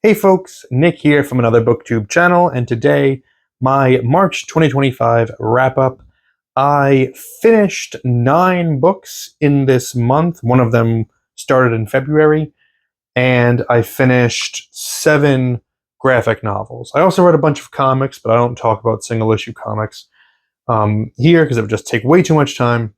Hey folks, Nick here from Another BookTube channel, and today, my March 2025 wrap-up. I finished 9 books in this month. One of them started in February, and I finished 7 graphic novels. I also read a bunch of comics, but I don't talk about single-issue comics here because it would just take way too much time.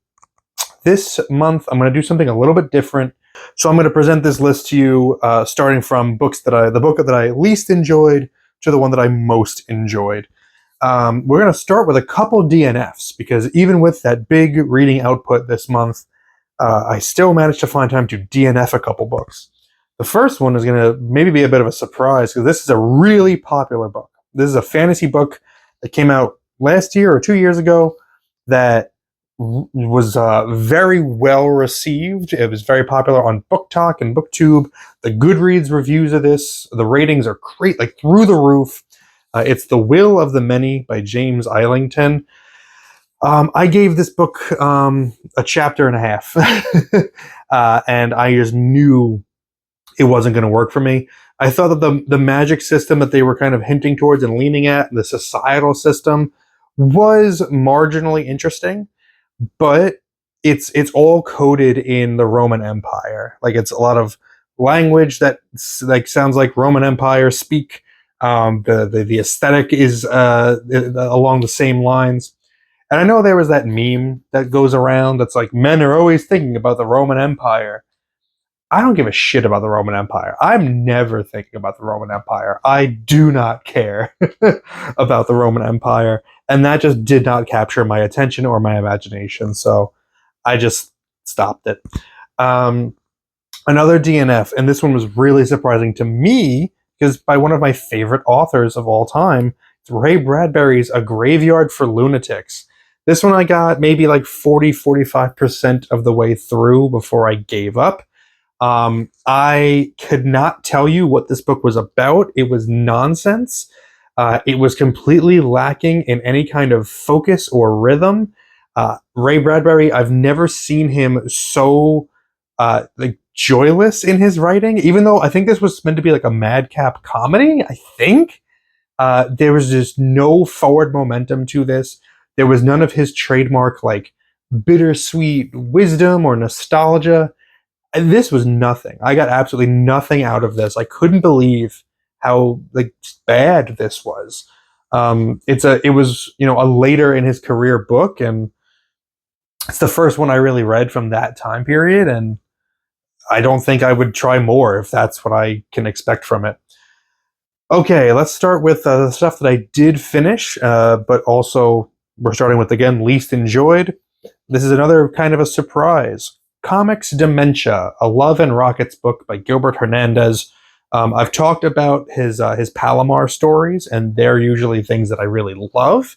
This month, I'm going to do something a little bit different. So I'm going to present this list to you, starting from the book that I least enjoyed to the one that I most enjoyed. We're going to start with a couple DNFs, because even with that big reading output this month, I still managed to find time to DNF a couple books. The first one is going to maybe be a bit of a surprise, because this is a really popular book. This is a fantasy book that came out last year or 2 years ago that was very well received. It was very popular on BookTok and BookTube. The Goodreads reviews of this, the ratings are great, like through the roof. It's The Will of the Many by James Islington. I gave this book a chapter and a half, and I just knew it wasn't going to work for me. I thought that the magic system that they were kind of hinting towards and leaning at, the societal system, was marginally interesting. But it's all coded in the Roman Empire. Like, it's a lot of language that like sounds like Roman Empire speak. The aesthetic is along the same lines. And I know there was that meme that goes around that's like, men are always thinking about the Roman Empire. I don't give a shit about the Roman Empire. I'm never thinking about the Roman Empire. I do not care about the Roman Empire. And that just did not capture my attention or my imagination. So I just stopped it. Another DNF, and this one was really surprising to me, because by one of my favorite authors of all time, it's Ray Bradbury's A Graveyard for Lunatics. This one I got maybe like 40-45% of the way through before I gave up. I could not tell you what this book was about. It was nonsense. It was completely lacking in any kind of focus or rhythm. Ray Bradbury, I've never seen him so like joyless in his writing, even though I think this was meant to be like a madcap comedy, I think. There was just no forward momentum to this. There was none of his trademark like bittersweet wisdom or nostalgia. This was nothing. I got absolutely nothing out of this. I couldn't believe how like bad this was. It was a later in his career book, and it's the first one I really read from that time period, and I don't think I would try more if that's what I can expect from it. Okay, let's start with the stuff that I did finish, but also we're starting with, again, least enjoyed. This is another kind of a surprise. Comics Dementia, a Love and Rockets book by Gilbert Hernandez. I've talked about his Palomar stories, and they're usually things that I really love.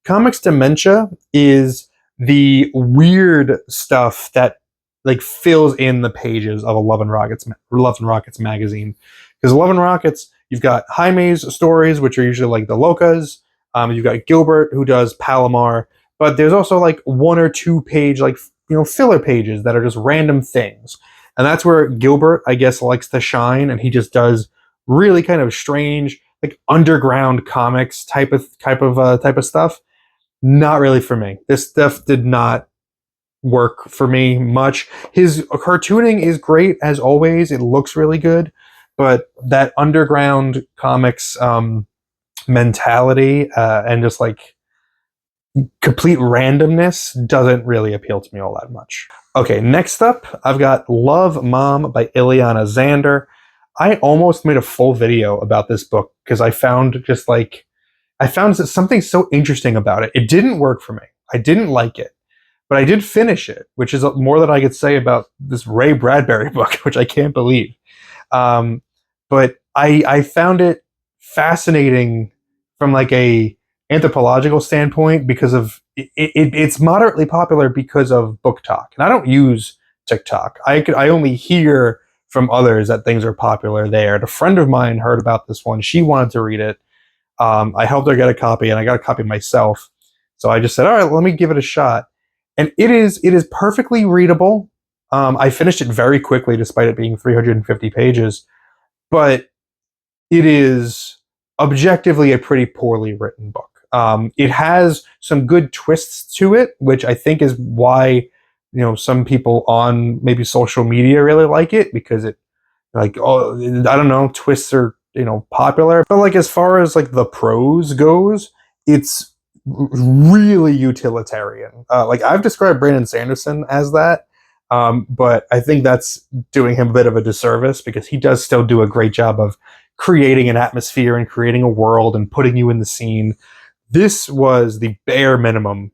Comics Dementia is the weird stuff that like fills in the pages of a Love and Rockets magazine. Because Love and Rockets, you've got Jaime's stories, which are usually like the Locas. You've got Gilbert, who does Palomar, but there's also like 1 or 2 page like filler pages that are just random things. And that's where Gilbert, I guess, likes to shine, and he just does really kind of strange, like underground comics type of stuff. Not really for me. This stuff did not work for me much. His cartooning is great as always. It looks really good, but that underground comics mentality and just like complete randomness doesn't really appeal to me all that much. Okay, next up, I've got Love Mom by Ileana Zander. I almost made a full video about this book because I found something so interesting about it. It didn't work for me. I didn't like it, but I did finish it, which is more than I could say about this Ray Bradbury book, which I can't believe. But I found it fascinating from like a anthropological standpoint, because of it's moderately popular because of BookTok, and I don't use TikTok. I only hear from others that things are popular there. And a friend of mine heard about this one. She wanted to read it. I helped her get a copy, and I got a copy myself. So I just said, all right, let me give it a shot. And it is perfectly readable. I finished it very quickly, despite it being 350 pages. But it is objectively a pretty poorly written book. It has some good twists to it, which I think is why some people on maybe social media really like it, because it, like, oh, I don't know, twists are popular. But like as far as like the prose goes, it's really utilitarian. Like I've described Brandon Sanderson as that, but I think that's doing him a bit of a disservice, because he does still do a great job of creating an atmosphere and creating a world and putting you in the scene. This was the bare minimum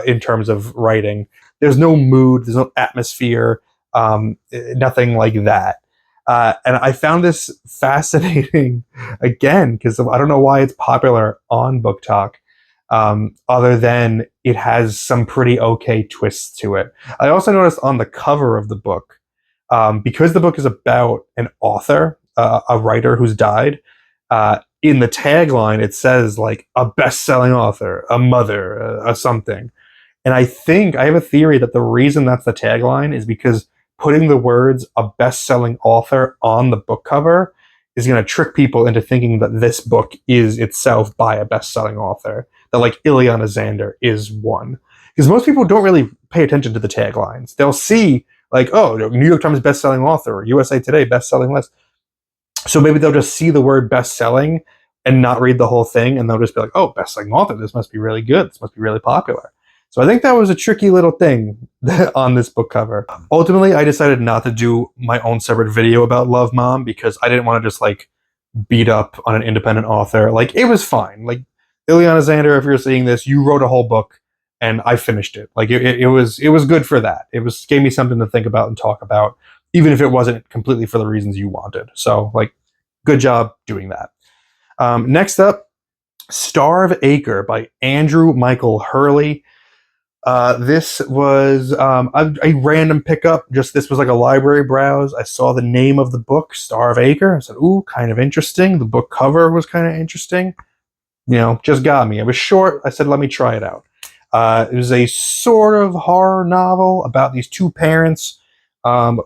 in terms of writing. There's no mood, there's no atmosphere, nothing like that. And I found this fascinating again, because I don't know why it's popular on BookTok, other than it has some pretty okay twists to it. I also noticed on the cover of the book, because the book is about an author, a writer who's died, in the tagline it says like a best-selling author, a mother, a something. And I think I have a theory that the reason that's the tagline is because putting the words a best-selling author on the book cover is going to trick people into thinking that this book is itself by a best-selling author, that like Ileana Zander is one. Because most people don't really pay attention to the taglines. They'll see like, oh, New York Times best-selling author, or USA Today best-selling list. So maybe they'll just see the word best-selling and not read the whole thing, and they'll just be like, oh, best-selling author, this must be really good, this must be really popular. So I think that was a tricky little thing on this book cover. Ultimately, I decided not to do my own separate video about Love Mom, because I didn't want to just like beat up on an independent author. Like, it was fine. Like, Ileana Zander, if you're seeing this, you wrote a whole book and I finished it. Like it was good for that. It gave me something to think about and talk about, even if it wasn't completely for the reasons you wanted. So like, good job doing that. Next up, Starve Acre by Andrew Michael Hurley. This was a random pickup. Just this was like a library browse. I saw the name of the book, Starve Acre. I said, ooh, kind of interesting. The book cover was kind of interesting. Just got me. It was short. I said, let me try it out. It was a sort of horror novel about these two parents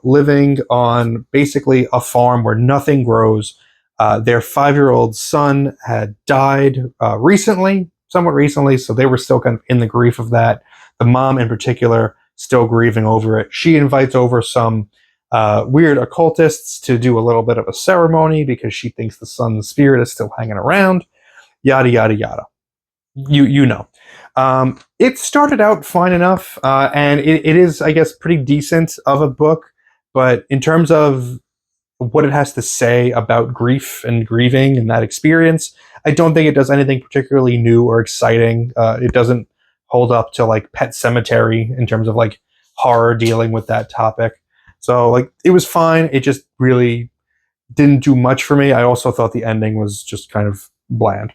living on basically a farm where nothing grows. Their 5-year-old son had died recently, somewhat recently, so they were still kind of in the grief of that. The mom, in particular, still grieving over it. She invites over some weird occultists to do a little bit of a ceremony because she thinks the son's spirit is still hanging around. Yada, yada, yada. You know. It started out fine enough, and it is, I guess, pretty decent of a book, but in terms of what it has to say about grief and grieving and that experience, I don't think it does anything particularly new or exciting. It doesn't hold up to like Pet Sematary in terms of like horror dealing with that topic. So like, it was fine. It just really didn't do much for me. I also thought the ending was just kind of bland.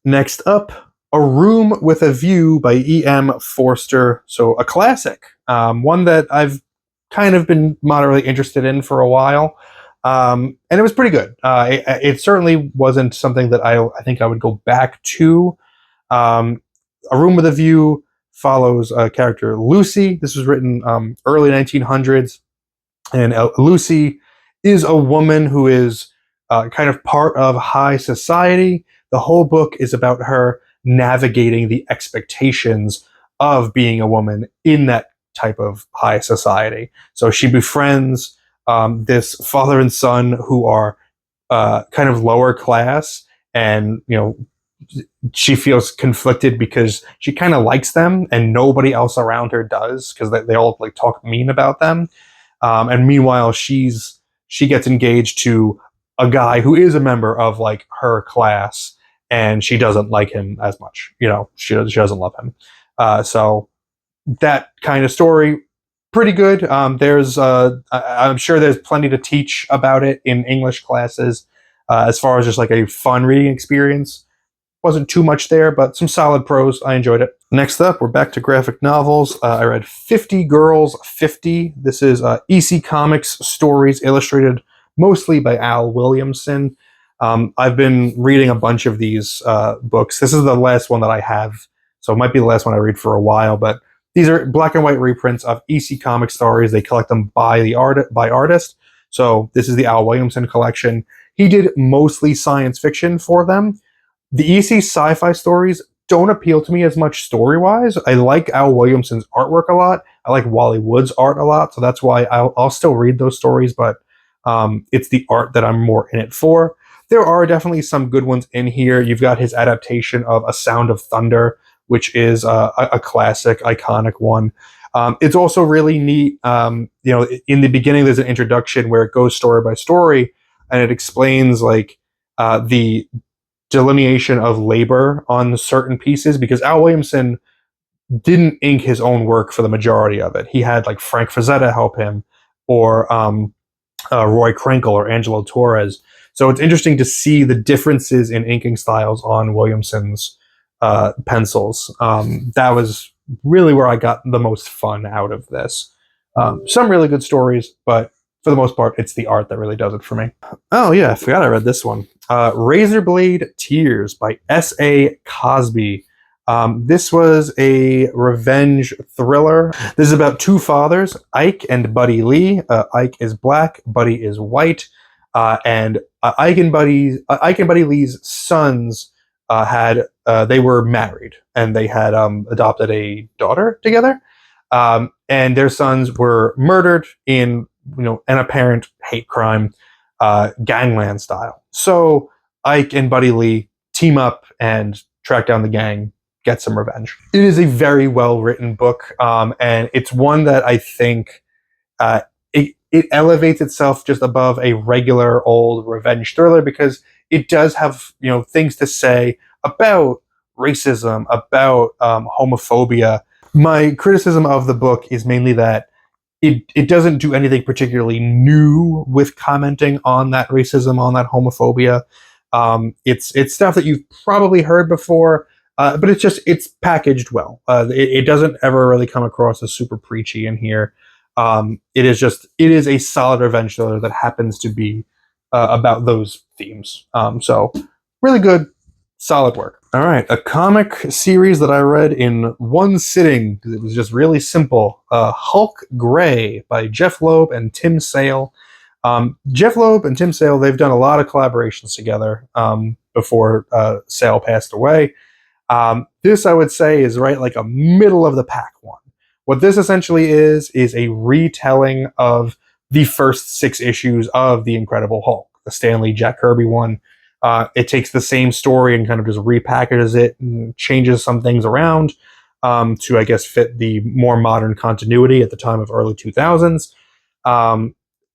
Next up, A Room with a View by E.M. Forster. So a classic, one that I've kind of been moderately interested in for a while. And it was pretty good. It certainly wasn't something that I think I would go back to. A Room with a View follows a character, Lucy. This was written early 1900s. And Lucy is a woman who is kind of part of high society. The whole book is about her navigating the expectations of being a woman in that type of high society. So she befriends this father and son who are kind of lower class, and she feels conflicted because she kind of likes them and nobody else around her does, because they all like talk mean about them. And meanwhile, she gets engaged to a guy who is a member of like her class, and she doesn't like him as much. She doesn't love him. So that kind of story, pretty good. I'm sure there's plenty to teach about it in English classes. As far as just like a fun reading experience, wasn't too much there, but some solid prose. I enjoyed it. Next up, we're back to graphic novels. I read 50 Girls 50. This is EC Comics stories illustrated mostly by Al Williamson. I've been reading a bunch of these books. This is the last one that I have, so it might be the last one I read for a while, but these are black and white reprints of EC Comics stories. They collect them by artist. So this is the Al Williamson collection. He did mostly science fiction for them. The EC sci-fi stories don't appeal to me as much story-wise. I like Al Williamson's artwork a lot. I like Wally Wood's art a lot, so that's why I'll still read those stories, but it's the art that I'm more in it for. There are definitely some good ones in here. You've got his adaptation of A Sound of Thunder, which is a classic, iconic one. It's also really neat. In the beginning, there's an introduction where it goes story by story, and it explains like the delineation of labor on certain pieces, because Al Williamson didn't ink his own work for the majority of it. He had like Frank Frazetta help him, or Roy Krinkle or Angelo Torres. So it's interesting to see the differences in inking styles on Williamson's pencils. That was really where I got the most fun out of this. Some really good stories, but for the most part, it's the art that really does it for me. Oh yeah, I forgot I read this one. Razorblade Tears by S.A. Cosby. This was a revenge thriller. This is about two fathers, Ike and Buddy Lee. Ike is black, Buddy is white, and Ike and Buddy Lee's sons they were married, and they had adopted a daughter together. And their sons were murdered in an apparent hate crime, gangland style. So Ike and Buddy Lee team up and track down the gang, get some revenge. It is a very well written book, and it's one that I think it elevates itself just above a regular old revenge thriller, because it does have things to say about racism, about homophobia. My criticism of the book is mainly that it doesn't do anything particularly new with commenting on that racism, on that homophobia. It's stuff that you've probably heard before, but it's packaged well. It doesn't ever really come across as super preachy in here. It is a solid revenge thriller that happens to be about those themes. So really good, solid work. All right, a comic series that I read in one sitting because it was just really simple. Hulk Gray by Jeff Loeb and Tim Sale. Jeff Loeb and Tim Sale, they've done a lot of collaborations together before Sale passed away. This, I would say, is right like a middle of the pack one. What this essentially is a retelling of the first 6 issues of The Incredible Hulk, the Stan Lee, Jack Kirby one. It takes the same story and kind of just repackages it and changes some things around to, I guess, fit the more modern continuity at the time of early 2000s.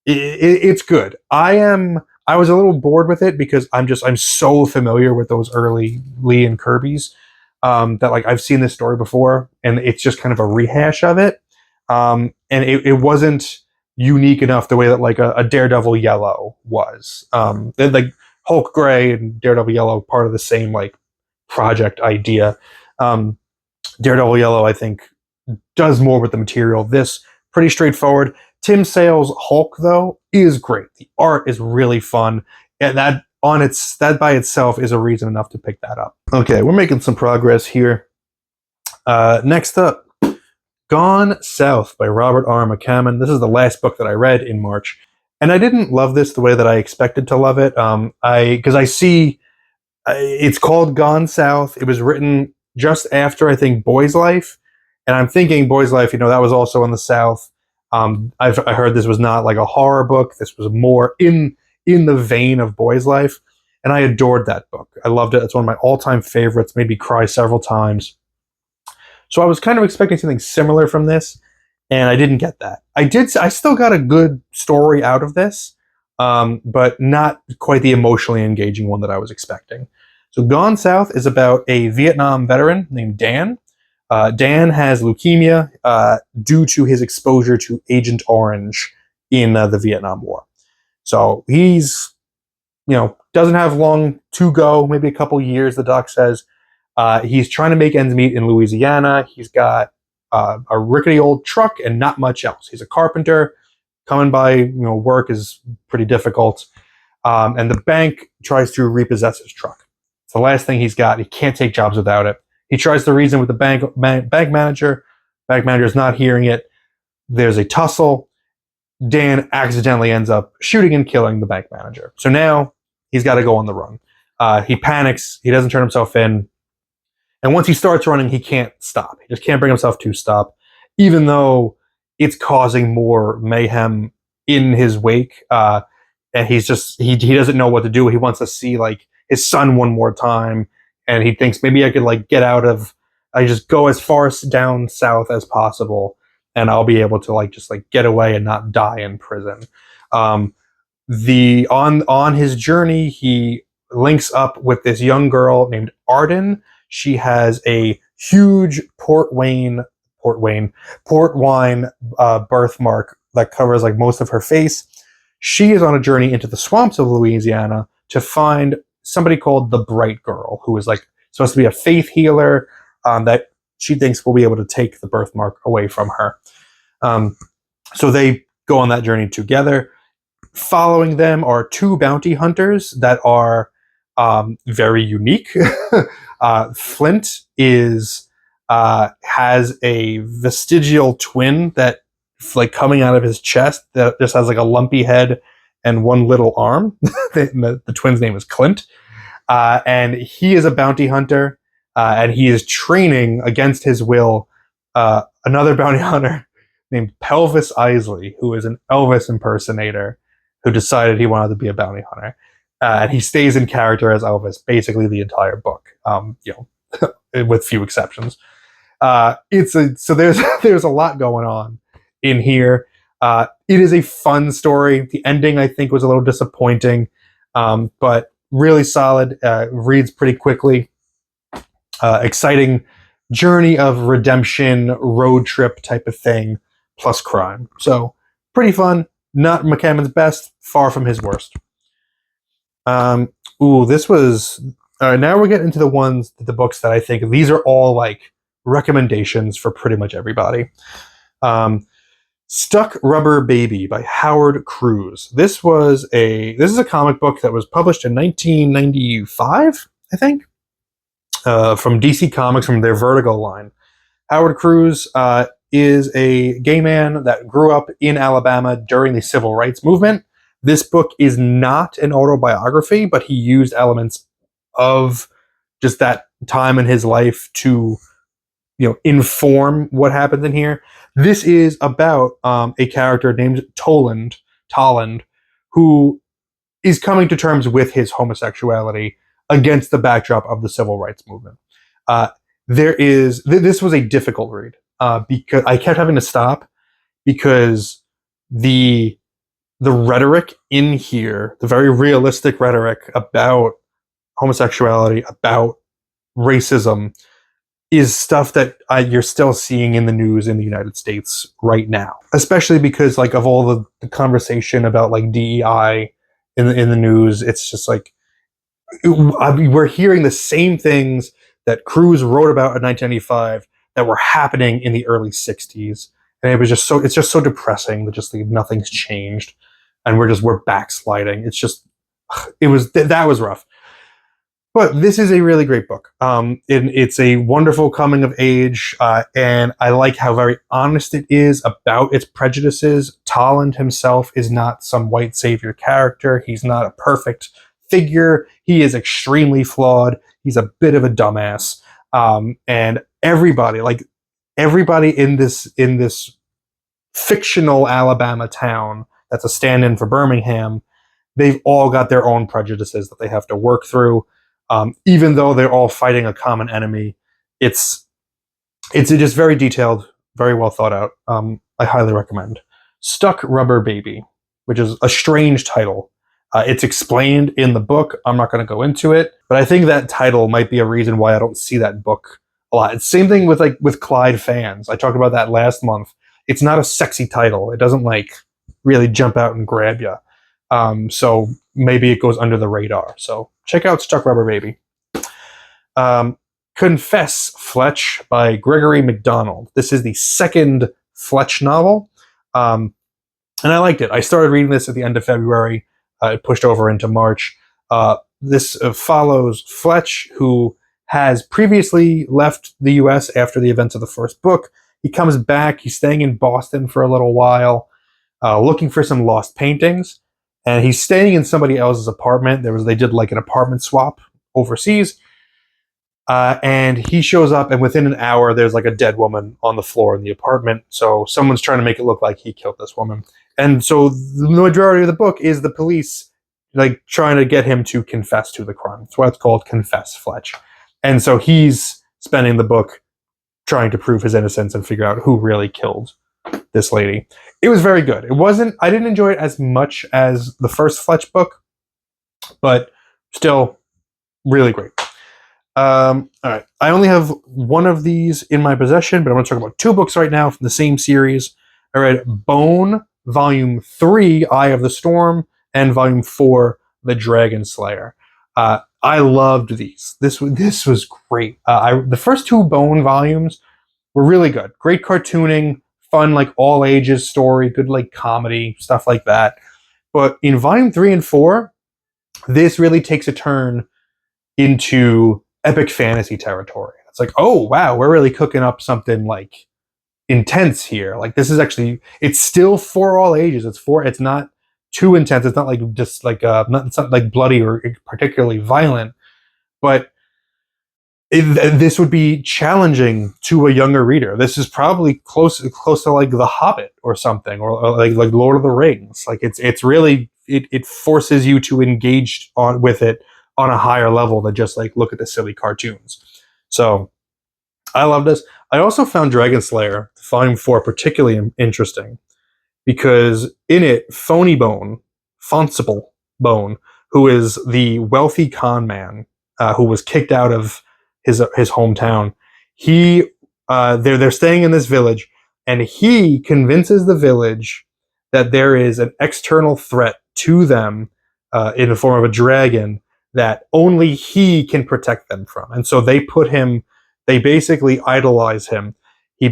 It's good. I was a little bored with it because I'm so familiar with those early Lee and Kirby's that like I've seen this story before, and it's just kind of a rehash of it. And it wasn't unique enough the way that like a Daredevil Yellow was. Like Hulk Gray and Daredevil Yellow, part of the same like project idea. Daredevil Yellow, I think, does more with the material. This pretty straightforward. Tim Sale's Hulk, though, is great. The art is really fun, and that by itself is a reason enough to pick that up. Okay, we're making some progress here. Next up, Gone South by Robert R. McCammon. This is the last book that I read in March, and I didn't love this the way that I expected to love it. Because I see it's called Gone South. It was written just after, I think, Boy's Life, and I'm thinking Boy's Life, that was also in the South. I heard this was not like a horror book. This was more in the vein of Boy's Life, and I adored that book. I loved it. It's one of my all-time favorites. Made me cry several times. So I was kind of expecting something similar from this, and I didn't get that. I still got a good story out of this, but not quite the emotionally engaging one that I was expecting. So Gone South is about a Vietnam veteran named Dan. Dan has leukemia due to his exposure to Agent Orange in the Vietnam War. So he's, doesn't have long to go, maybe a couple years, the doc says. He's trying to make ends meet in Louisiana. He's got a rickety old truck and not much else. He's a carpenter. Coming by, work is pretty difficult. And the bank tries to repossess his truck. It's the last thing he's got. He can't take jobs without it. He tries to reason with the bank manager. Bank manager's not hearing it. There's a tussle. Dan accidentally ends up shooting and killing the bank manager. So now he's got to go on the run. He panics. He doesn't turn himself in. And once he starts running, he can't stop. He just can't bring himself to stop, even though it's causing more mayhem in his wake. And he doesn't know what to do. He wants to see like his son one more time, and he thinks maybe I could like get out of. I just go as far down south as possible, and I'll be able to like just like get away and not die in prison. The on his journey, he links up with this young girl named Arden. She has a huge port wine birthmark that covers like most of her face. She is on a journey into the swamps of Louisiana to find somebody called the Bright Girl, who is like supposed to be a faith healer that she thinks will be able to take the birthmark away from her. So they go on that journey together. Following them are two bounty hunters that are very unique. Flint has a vestigial twin that like coming out of his chest that just has like a lumpy head and one little arm. The twin's name is Clint, and he is a bounty hunter, and he is training against his will another bounty hunter named Pelvis Isley, who is an Elvis impersonator who decided he wanted to be a bounty hunter. And he stays in character as Elvis basically the entire book, with few exceptions. So there's a lot going on in here. It is a fun story. The ending, I think, was a little disappointing, but really solid. Reads pretty quickly. Exciting journey of redemption, road trip type of thing, plus crime. So pretty fun. Not McCammon's best, far from his worst. This was... now we're getting into the books that I think, these are all like recommendations for pretty much everybody. Stuck Rubber Baby by Howard Cruz. This is a comic book that was published in 1995, I think, from DC Comics, from their Vertigo line. Howard Cruz is a gay man that grew up in Alabama during the Civil Rights Movement. This book is not an autobiography, but he used elements of just that time in his life to, inform what happens in here. This is about a character named Toland, who is coming to terms with his homosexuality against the backdrop of the Civil Rights Movement. This was a difficult read because I kept having to stop because the rhetoric in here, the very realistic rhetoric about homosexuality, about racism, is stuff that you're still seeing in the news in the United States right now. Especially because like of all the conversation about like DEI in the news, it's just like we're hearing the same things that Cruz wrote about in 1995 that were happening in the early 60s. And it's just so depressing that just like nothing's changed and we're backsliding. That was rough. But this is a really great book. It's a wonderful coming of age, and I like how very honest it is about its prejudices. Toland himself is not some white savior character. He's not a perfect figure. He is extremely flawed. He's a bit of a dumbass. And everybody in this fictional Alabama town that's a stand-in for Birmingham, they've all got their own prejudices that they have to work through. Even though they're all fighting a common enemy, it's just very detailed, very well thought out. I highly recommend Stuck Rubber Baby, which is a strange title. It's explained in the book. I'm not going to go into it, but I think that title might be a reason why I don't see that book a lot. It's the same thing with Clyde Fans. I talked about that last month. It's not a sexy title. It doesn't really jump out and grab you. So maybe it goes under the radar. So check out Stuck Rubber Baby. Confess, Fletch by Gregory MacDonald. This is the second Fletch novel. And I liked it. I started reading this at the end of February. It pushed over into March. This follows Fletch, who has previously left the U.S. after the events of the first book. He comes back. He's staying in Boston for a little while. looking for some lost paintings, and he's staying in somebody else's apartment. They did like an apartment swap overseas, and he shows up, and within an hour, there's like a dead woman on the floor in the apartment. So someone's trying to make it look like he killed this woman. And so the majority of the book is the police like trying to get him to confess to the crime. That's why it's called Confess, Fletch. And so he's spending the book trying to prove his innocence and figure out who really killed this lady. It was very good. I didn't enjoy it as much as the first Fletch book, but still really great. All right. I only have one of these in my possession, but I'm going to talk about two books right now from the same series. I read Bone, Volume 3, Eye of the Storm, and Volume 4, The Dragon Slayer. I loved these. This was great. The first two Bone volumes were really good. Great cartooning, fun, like all ages story, good like comedy, stuff like that. But in Volume 3 and 4, this really takes a turn into epic fantasy territory. It's like, oh wow, we're really cooking up something like intense here. Like this is actually, it's still for all ages. It's not too intense. It's not like just like it's not like bloody or particularly violent, but this would be challenging to a younger reader. This is probably close to like The Hobbit or something, or like Lord of the Rings. Like it's really it forces you to engage with it on a higher level than just like look at the silly cartoons. So I love this. I also found Dragon Slayer Volume 4 particularly interesting because in it, Fonsible Bone, who is the wealthy con man who was kicked out of his hometown, they're staying in this village, and he convinces the village that there is an external threat to them in the form of a dragon that only he can protect them from. And so they basically idolize him. He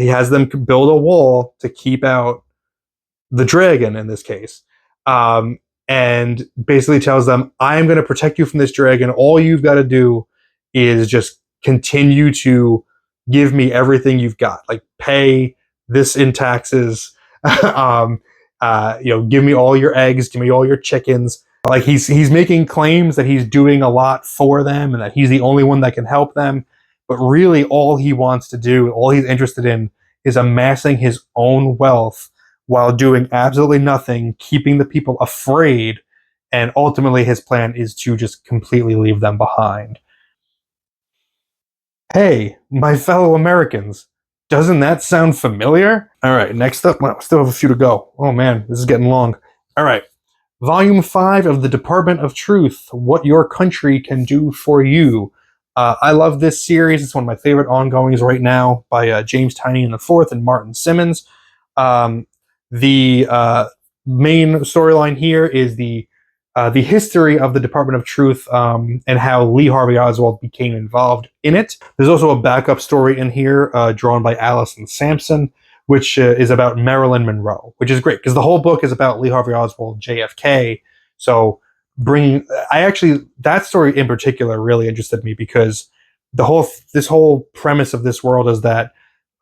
has them build a wall to keep out the dragon in this case. And basically tells them, I'm going to protect you from this dragon. All you've got to do is just continue to give me everything you've got. Like pay this in taxes. Give me all your eggs, give me all your chickens. Like he's making claims that he's doing a lot for them and that he's the only one that can help them. But really all he wants to do, all he's interested in is amassing his own wealth while doing absolutely nothing, keeping the people afraid, and ultimately his plan is to just completely leave them behind. Hey, my fellow Americans, doesn't that sound familiar? All right, next up, well, still have a few to go. Oh man, this is getting long. All right, Volume 5 of the Department of Truth, What Your Country Can Do for You. I love this series. It's one of my favorite ongoings right now by James Tynion IV and Martin Simmons. The main storyline here is the history of the Department of Truth and how Lee Harvey Oswald became involved in it. There's also a backup story in here drawn by Allison Sampson, which is about Marilyn Monroe, which is great because the whole book is about Lee Harvey Oswald, JFK. So that story in particular really interested me because this whole premise of this world is that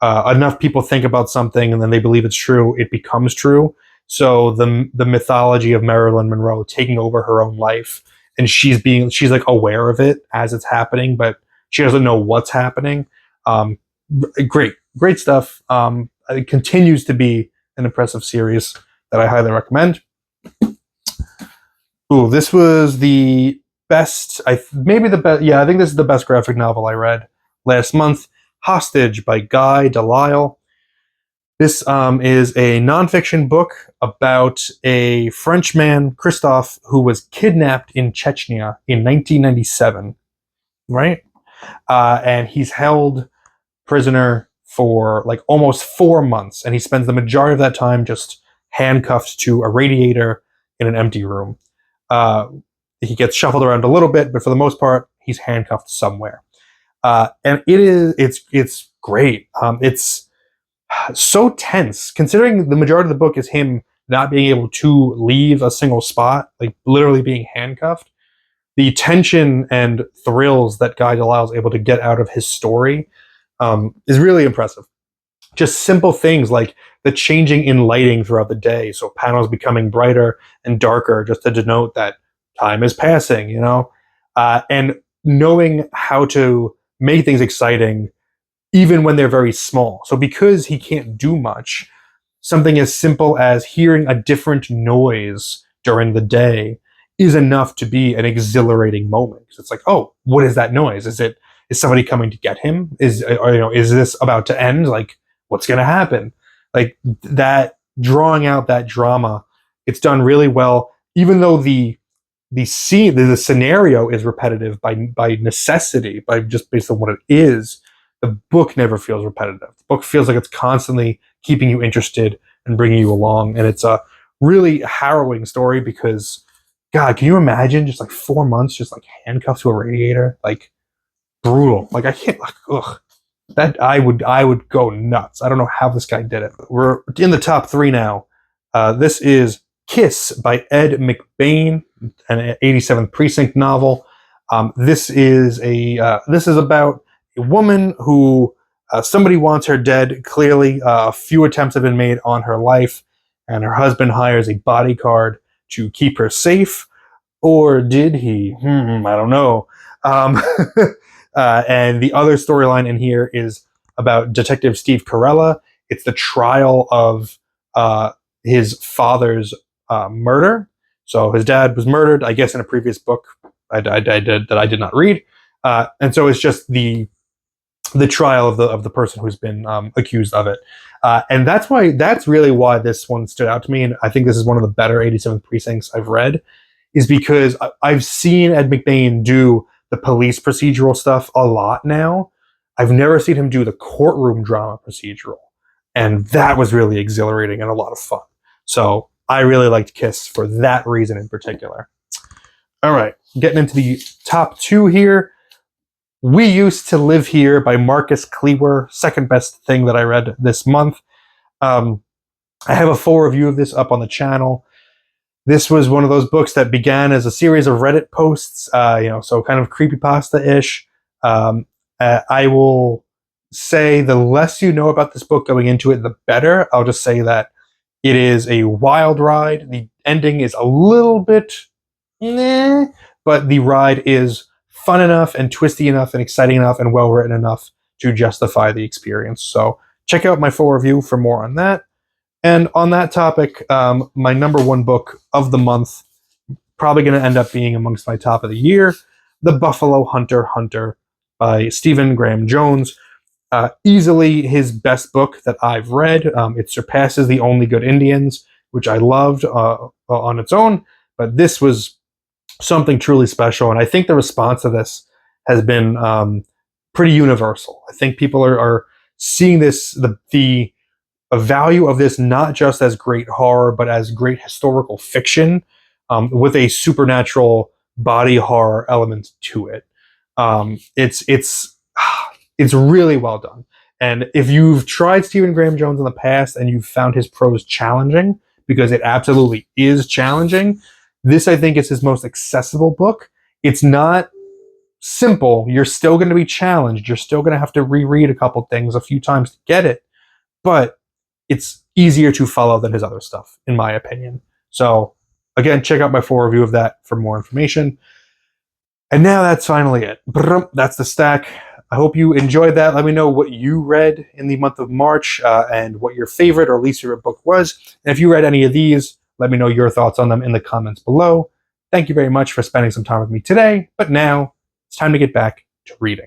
enough people think about something and then they believe it's true, it becomes true. So the mythology of Marilyn Monroe taking over her own life, and she's like aware of it as it's happening, but she doesn't know what's happening. Great stuff. It continues to be an impressive series that I highly recommend. Ooh, this was the best. Maybe the best. Yeah, I think this is the best graphic novel I read last month. Hostage by Guy Delisle. This is a nonfiction book about a Frenchman, Christophe, who was kidnapped in Chechnya in 1997, right? And he's held prisoner for like almost 4 months, and he spends the majority of that time just handcuffed to a radiator in an empty room. He gets shuffled around a little bit, but for the most part, he's handcuffed somewhere. And it's great. It's so tense, considering the majority of the book is him not being able to leave a single spot, like literally being handcuffed. The tension and thrills that Guy Delisle is able to get out of his story is really impressive. just simple things like the changing in lighting throughout the day. So panels becoming brighter and darker just to denote that time is passing, and knowing how to make things exciting even when they're very small. So because he can't do much, something as simple as hearing a different noise during the day is enough to be an exhilarating moment. It's like, oh, what is that noise? Is somebody coming to get him? Is this about to end? Like, what's going to happen? Like that, drawing out that drama, it's done really well. Even though the scene, the scenario is repetitive by necessity, by just based on what it is, the book never feels repetitive. The book feels like it's constantly keeping you interested and bringing you along. And it's a really harrowing story because, God, can you imagine just like 4 months just like handcuffed to a radiator? Like, brutal. Like, I can't, like, ugh. That I would go nuts. I don't know how this guy did it. We're in the top 3 now. This is Kiss by Ed McBain, an 87th Precinct novel. This is about a woman who somebody wants her dead. Clearly, a few attempts have been made on her life, and her husband hires a bodyguard to keep her safe. Or did he? I don't know. And the other storyline in here is about Detective Steve Carella. It's the trial of his father's murder. So his dad was murdered, I guess, in a previous book I did not read. And so it's just the trial of the person who's been accused of it. And that's really why this one stood out to me. And I think this is one of the better 87th Precincts I've read, is because I've seen Ed McBain do the police procedural stuff a lot now. I've never seen him do the courtroom drama procedural. And that was really exhilarating and a lot of fun. So I really liked Kiss for that reason in particular. All right, getting into the top 2 here. We Used to Live Here by Marcus Klewer, second best thing that I read this month. I have a full review of this up on the channel. This was one of those books that began as a series of Reddit posts, so kind of creepypasta-ish. I will say the less you know about this book going into it, the better. I'll just say that it is a wild ride. The ending is a little bit but the ride is fun enough and twisty enough and exciting enough and well-written enough to justify the experience. So check out my full review for more on that. And on that topic, my number 1 book of the month, probably going to end up being amongst my top of the year, The Buffalo Hunter by Stephen Graham Jones. Easily his best book that I've read. It surpasses The Only Good Indians, which I loved on its own, but this was something truly special. And I think the response to this has been pretty universal. I think people are seeing this, the value of this, not just as great horror, but as great historical fiction with a supernatural body horror element to it. It's really well done. And if you've tried Stephen Graham Jones in the past and you've found his prose challenging, because it absolutely is challenging, this, I think, is his most accessible book. It's not simple. You're still going to be challenged. You're still going to have to reread a couple things a few times to get it. But it's easier to follow than his other stuff, in my opinion. So, again, check out my full review of that for more information. And now that's finally it. That's the stack. I hope you enjoyed that. Let me know what you read in the month of March and what your favorite or least favorite book was. And if you read any of these, let me know your thoughts on them in the comments below. Thank you very much for spending some time with me today. But now it's time to get back to reading.